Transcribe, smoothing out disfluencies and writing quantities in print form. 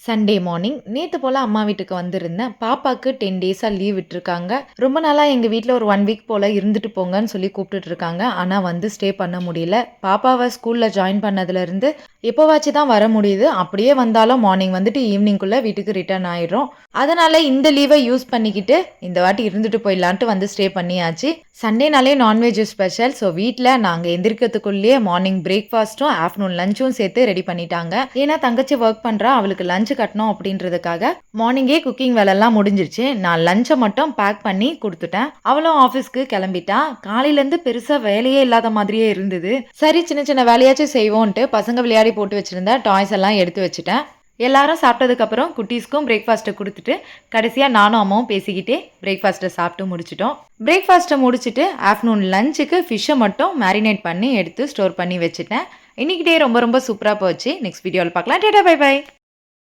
Sunday morning நேத்து போல அம்மா வீட்டுக்கு வந்திருந்தேன். பாப்பாக்கு 10 டேஸா லீவ் விட்டுருக்காங்க. ரொம்ப நாளா எங்க வீட்ல ஒரு 1 வீக் போல இருந்துட்டு போங்கன்னு சொல்லி கூப்பிட்டுட்டு இருக்காங்க. ஆனா வந்து ஸ்டே பண்ண முடியல. பாப்பாவ ஸ்கூல்ல ஜாயின் பண்ணதுலருந்து எப்போவாச்சும் தான் வர முடியுது. அப்படியே வந்தாலும் மார்னிங் வந்துட்டு ஈவினிங்குள்ள வீட்டுக்கு ரிட்டர்ன் ஆயிடுறோம். அதனால இந்த லீவ யூஸ் பண்ணிக்கிட்டு இந்த வாட்டி இருந்துட்டு போயிடலான்ட்டு வந்து ஸ்டே பண்ணியாச்சு. சண்டேனாலே நான்வெஜ் ஸ்பெஷல். ஸோ வீட்ல நாங்க எந்திரிக்கிறதுக்குள்ளேயே மார்னிங் பிரேக்ஃபாஸ்ட்டும், ஆஃப்டர்நூன் லஞ்சும் சேர்த்து ரெடி பண்ணிட்டாங்க. ஏன்னா தங்கச்சி ஒர்க் பண்றா. அவளுக்கு லஞ்ச் கட்டணும் அப்படின்றதுக்காக மார்னிங்கே குக்கிங் வேலைலாம் முடிஞ்சிருச்சு. நான் லஞ்சை மட்டும் பேக் பண்ணி குடுத்துட்டேன். அவளும் ஆஃபீஸ்க்கு கிளம்பிட்டா. காலையிலேருந்து பெருசா வேலையே இல்லாத மாதிரியே இருந்தது. சரி சின்ன சின்ன வேலையாச்சும் செய்வோன்ட்டு பசங்க விளையாடி போட்டு வச்சிருந்த டாய்ஸ் எல்லாம் எடுத்து வச்சுட்டேன். எல்லாரும் சாப்பிட்டதுக்கப்புறம் குட்டீஸ்க்கும் பிரேக்ஃபாஸ்ட்டை குடுத்துட்டு, கடைசியா நானும் அம்மாவும் பேசிக்கிட்டே பிரேக்ஃபாஸ்ட்டை சாப்பிட்டு முடிச்சுட்டோம். பிரேக்ஃபாஸ்ட்டை முடிச்சுட்டு ஆஃப்டர்நூன் லஞ்சுக்கு ஃபிஷ்ஷை மட்டும் மேரினேட் பண்ணி எடுத்து ஸ்டோர் பண்ணி வச்சுட்டேன். இன்னைக்கு டே ரொம்ப ரொம்ப சூப்பரா போச்சு. நெக்ஸ்ட் வீடியோல பார்க்கலாம். டாடா பை பை.